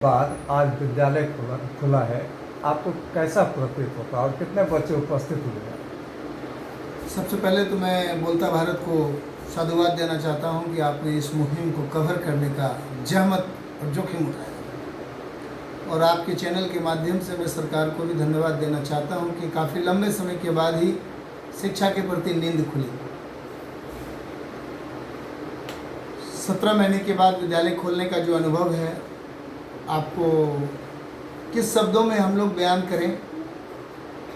बाद आज विद्यालय खुला है, आपको कैसा प्रतीत होता है और कितने बच्चे उपस्थित हुए हैं? सबसे पहले तो मैं बोलता भारत को साधुवाद देना चाहता हूं कि आपने इस मुहिम को कवर करने का जहमत और जोखिम उठाया, और आपके चैनल के माध्यम से मैं सरकार को भी धन्यवाद देना चाहता हूं कि काफ़ी लंबे समय के बाद ही शिक्षा के प्रति नींद खुली। 17 महीने के बाद विद्यालय खोलने का जो अनुभव है, आपको किस शब्दों में हम लोग बयान करें।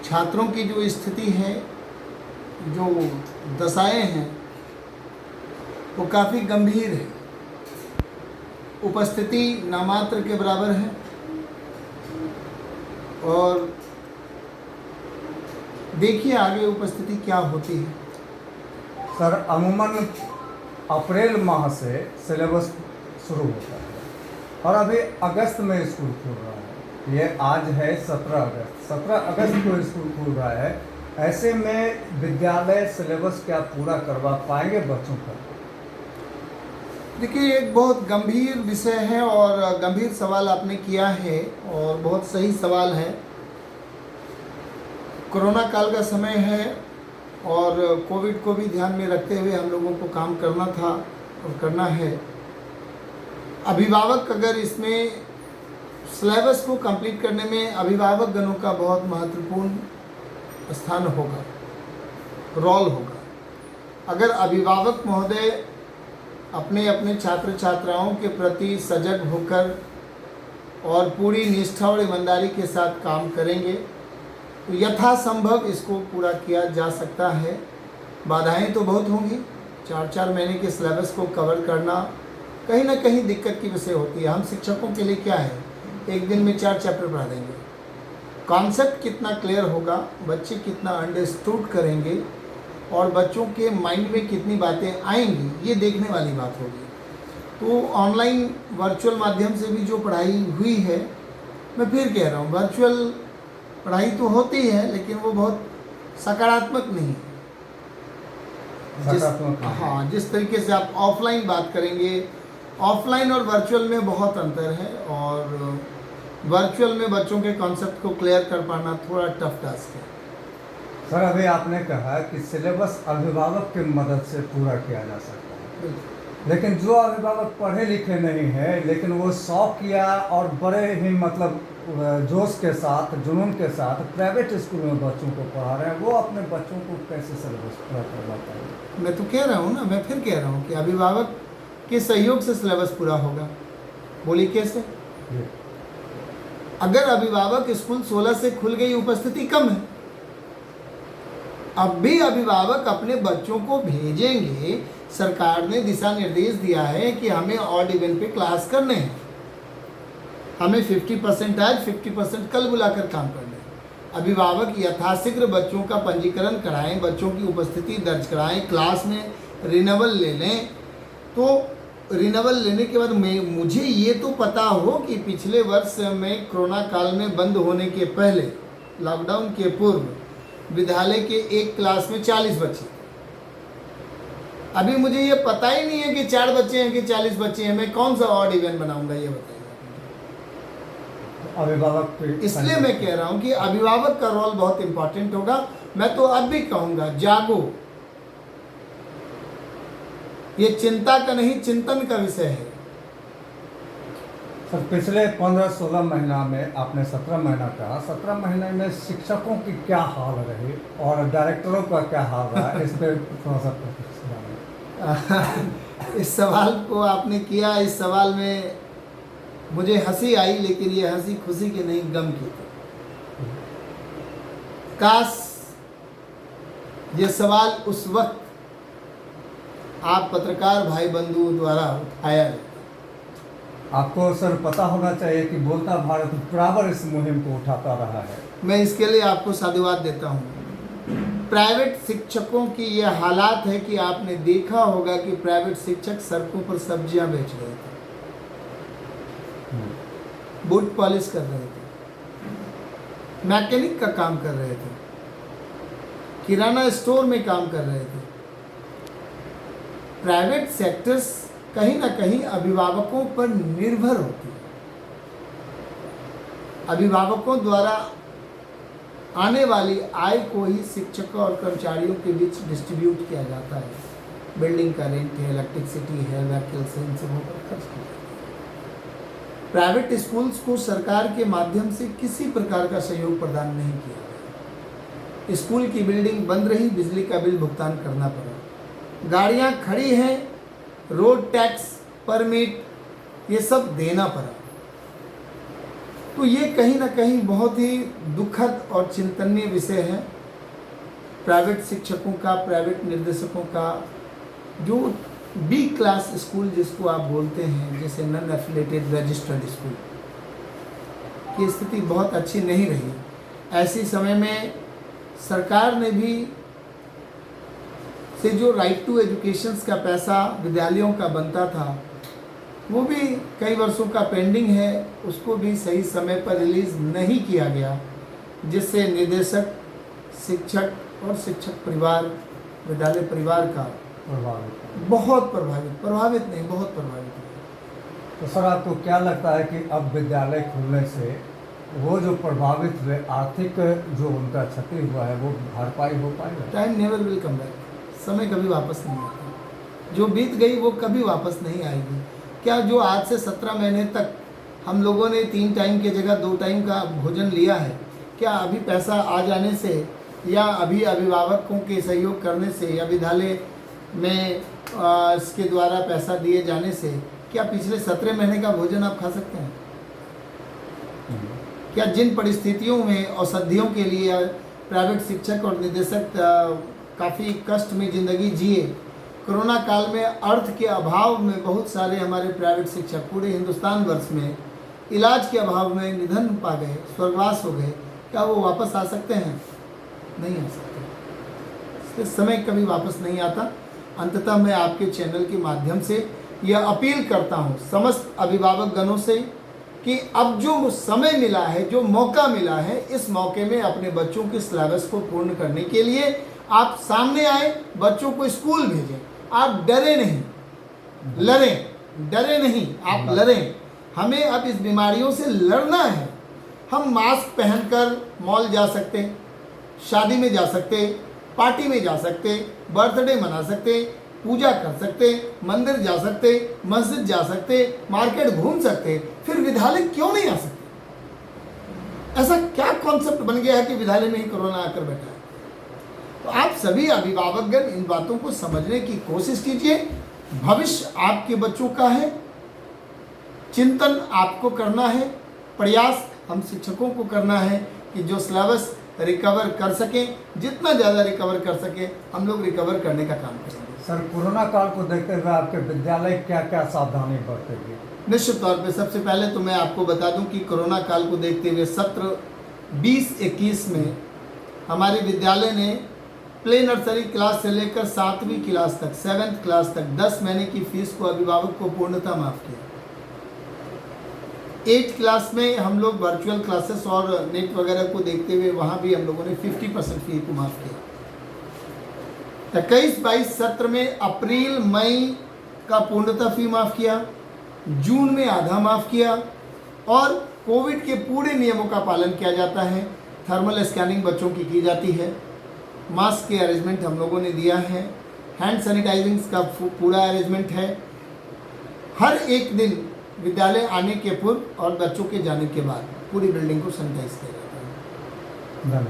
छात्रों की जो स्थिति है, जो दशाएं हैं, वो काफ़ी गंभीर है। उपस्थिति नामात्र के बराबर है और देखिए आगे उपस्थिति क्या होती है। सर, अमूमन अप्रैल माह से सिलेबस शुरू होता है और अभी अगस्त में स्कूल खुल रहा है। ये आज है 17 अगस्त को स्कूल खुल रहा है। ऐसे में विद्यालय सिलेबस क्या पूरा करवा पाएंगे बच्चों का? देखिए, एक बहुत गंभीर विषय है और गंभीर सवाल आपने किया है और बहुत सही सवाल है। कोरोना काल का समय है और कोविड को भी ध्यान में रखते हुए हम लोगों को काम करना था और करना है। अभिभावक अगर इसमें सिलेबस को कंप्लीट करने में अभिभावक गणों का बहुत महत्वपूर्ण स्थान होगा, रोल होगा। अगर अभिभावक महोदय अपने अपने छात्र छात्राओं के प्रति सजग होकर और पूरी निष्ठा और ईमानदारी के साथ काम करेंगे तो यथासंभव इसको पूरा किया जा सकता है। बाधाएं तो बहुत होंगी। 4-4 महीने के सिलेबस को कवर करना कहीं ना कहीं दिक्कत की विषय होती है। हम शिक्षकों के लिए क्या है, एक दिन में 4 चैप्टर पढ़ा देंगे। कॉन्सेप्ट कितना क्लियर होगा, बच्चे कितना अंडरस्टूड करेंगे और बच्चों के माइंड में कितनी बातें आएंगी, ये देखने वाली बात होगी। तो ऑनलाइन वर्चुअल माध्यम से भी जो पढ़ाई हुई है, मैं फिर कह रहा हूँ, वर्चुअल पढ़ाई तो होती है लेकिन वो बहुत सकारात्मक नहीं है। जिस तरीके से आप ऑफलाइन बात करेंगे, ऑफलाइन और वर्चुअल में बहुत अंतर है और वर्चुअल में बच्चों के कॉन्सेप्ट को क्लियर कर पाना थोड़ा टफ टास्क है। सर, अभी आपने कहा कि सिलेबस अभिभावक की मदद से पूरा किया जा सकता है, लेकिन जो अभिभावक पढ़े लिखे नहीं है लेकिन वो शौक या और बड़े ही जोश के साथ, जुनून के साथ प्राइवेट स्कूल में बच्चों को पढ़ा रहे हैं, वो अपने बच्चों को कैसे सिलेबस पूरा करवा पाएंगे? मैं तो कह रहा हूँ ना, मैं फिर कह रहा हूँ कि अभिभावक के सहयोग से सिलेबस पूरा होगा। बोलिए कैसे? अगर अभिभावक स्कूल 16 से खुल गई, उपस्थिति कम है, अब भी अभिभावक अपने बच्चों को भेजेंगे। सरकार ने दिशा निर्देश दिया है कि हमें ऑड इवन पे क्लास करने हैं, हमें 50% आज 50% कल बुलाकर काम करना है। अभिभावक यथाशीघ्र बच्चों का पंजीकरण कराएं, बच्चों की उपस्थिति दर्ज कराएं, क्लास में रिन्यूअल ले लें। तो रिन्यूअल लेने के बाद मुझे ये तो पता हो कि पिछले वर्ष में कोरोना काल में बंद होने के पहले, लॉकडाउन के पूर्व, विद्यालय के एक क्लास में 40 बच्चे। अभी मुझे ये पता ही नहीं है कि 4 बच्चे हैं कि 40 बच्चे हैं। मैं कौन सा ऑड इवन बनाऊंगा, ये बताइए अभिभावक। इसलिए मैं कह रहा हूं कि अभिभावक का रोल बहुत इंपॉर्टेंट होगा। मैं तो अब भी कहूंगा, जागो। ये चिंता का नहीं, चिंतन का विषय है। सर, पिछले 15-16 महीना में आपने 17 महीना कहा, 17 महीने में शिक्षकों की क्या हाल रही और डायरेक्टरों का क्या हाल रहा, इस पर थोड़ा सा इस सवाल को आपने किया। इस सवाल में मुझे हंसी आई, लेकिन ये हंसी खुशी की नहीं, गम की थी। काश ये सवाल उस वक्त आप पत्रकार भाई बंधु द्वारा उठाया जाता। आपको सर पता होना चाहिए कि बोलता भारत बराबर इस मुहिम को उठाता रहा है। मैं इसके लिए आपको साधुवाद देता हूँ। प्राइवेट शिक्षकों की ये हालात है कि आपने देखा होगा कि प्राइवेट शिक्षक सड़कों पर सब्जियां बेच रहे थे, बूट पॉलिश कर रहे थे, मैकेनिक का काम कर रहे थे, किराना स्टोर में काम कर रहे थे। प्राइवेट सेक्टर्स कहीं ना कहीं अभिभावकों पर निर्भर होती है। अभिभावकों द्वारा आने वाली आय को ही शिक्षकों और कर्मचारियों के बीच डिस्ट्रीब्यूट किया जाता है। बिल्डिंग का रेंट है, इलेक्ट्रिसिटी है, व्हीकल्स है, इन सबों पर खर्च किया जाता है। प्राइवेट स्कूल्स को सरकार के माध्यम से किसी प्रकार का सहयोग प्रदान नहीं किया गया। स्कूल की बिल्डिंग बंद रही, बिजली का बिल भुगतान करना पड़ा, गाड़ियाँ खड़ी हैं, रोड टैक्स, परमिट, ये सब देना पड़ा। तो ये कहीं ना कहीं बहुत ही दुखद और चिंतनीय विषय है। प्राइवेट शिक्षकों का, प्राइवेट निर्देशकों का, जो बी क्लास स्कूल जिसको आप बोलते हैं, जैसे नॉन एफिलिएटेड रजिस्टर्ड स्कूल की स्थिति बहुत अच्छी नहीं रही। ऐसे समय में सरकार ने भी से जो राइट टू एजुकेशन का पैसा विद्यालयों का बनता था, वो भी कई वर्षों का पेंडिंग है, उसको भी सही समय पर रिलीज़ नहीं किया गया, जिससे निर्देशक, शिक्षक और शिक्षक परिवार, विद्यालय परिवार का बहुत प्रभावित नहीं, बहुत प्रभावित हुआ। तो सर आपको क्या लगता है कि अब विद्यालय खुलने से वो जो प्रभावित हुए, आर्थिक जो उनका क्षति हुआ है, वो भरपाई हो पाएगा? Time never will come back. समय कभी वापस नहीं आता। जो बीत गई वो कभी वापस नहीं आएगी। क्या जो आज से 17 महीने तक हम लोगों ने 3 टाइम की जगह 2 टाइम का भोजन लिया है, क्या अभी पैसा आ जाने से या अभी अभिभावकों के सहयोग करने से या विद्यालय में इसके द्वारा पैसा दिए जाने से क्या पिछले 17 महीने का भोजन आप खा सकते हैं? क्या जिन परिस्थितियों में औषधियों के लिए प्राइवेट शिक्षक और निदेशक काफ़ी कष्ट में ज़िंदगी जिए, कोरोना काल में अर्थ के अभाव में बहुत सारे हमारे प्राइवेट शिक्षक पूरे हिंदुस्तान वर्ष में इलाज के अभाव में निधन पा गए, स्वर्गवास हो गए, क्या वो वापस आ सकते हैं? नहीं आ सकते। इसलिए समय कभी वापस नहीं आता। अंततः मैं आपके चैनल के माध्यम से यह अपील करता हूँ समस्त अभिभावक गणों से कि अब जो समय मिला है, जो मौका मिला है, इस मौके में अपने बच्चों के सिलेबस को पूर्ण करने के लिए आप सामने आए, बच्चों को स्कूल भेजें। आप डरे नहीं, लड़ें, डरे नहीं, आप लड़ें। हमें अब इस बीमारियों से लड़ना है। हम मास्क पहनकर मॉल जा सकते, शादी में जा सकते, पार्टी में जा सकते, बर्थडे मना सकते, पूजा कर सकते, मंदिर जा सकते, मस्जिद जा सकते, मार्केट घूम सकते, फिर विद्यालय क्यों नहीं आ सकते? ऐसा क्या कॉन्सेप्ट बन गया है कि विद्यालय में ही कोरोना आकर बैठा है? तो आप सभी अभिभावकगण इन बातों को समझने की कोशिश कीजिए। भविष्य आपके बच्चों का है, चिंतन आपको करना है, प्रयास हम शिक्षकों को करना है कि जो सिलेबस रिकवर कर सकें, जितना ज़्यादा रिकवर कर सके हम लोग रिकवर करने का काम करेंगे। सर कोरोना काल को देखते हुए आपके विद्यालय क्या क्या सावधानी बरतेगी? निश्चित तौर पे सबसे पहले तो मैं आपको बता दूं कि कोरोना काल को देखते हुए सत्र 20-21 में हमारे विद्यालय ने प्ले नर्सरी क्लास से लेकर 7वीं क्लास तक, 7th क्लास तक 10 महीने की फीस को अभिभावक को पूर्णतः माफ़ किया। 8th क्लास में हम लोग वर्चुअल क्लासेस और नेट वगैरह को देखते हुए वहाँ भी हम लोगों ने 50% फी को माफ़ किया। 21-22 सत्र में अप्रैल मई का पूर्णतः फी माफ़ किया, जून में आधा माफ़ किया और कोविड के पूरे नियमों का पालन किया जाता है। थर्मल स्कैनिंग बच्चों की जाती है, मास्क के अरेंजमेंट हम लोगों ने दिया है, हैंड सैनिटाइजिंग का पूरा अरेंजमेंट है। हर एक दिन विद्यालय आने के पूर्व और बच्चों के जाने के बाद पूरी बिल्डिंग को सैनिटाइज किया जाता है। धन्यवाद।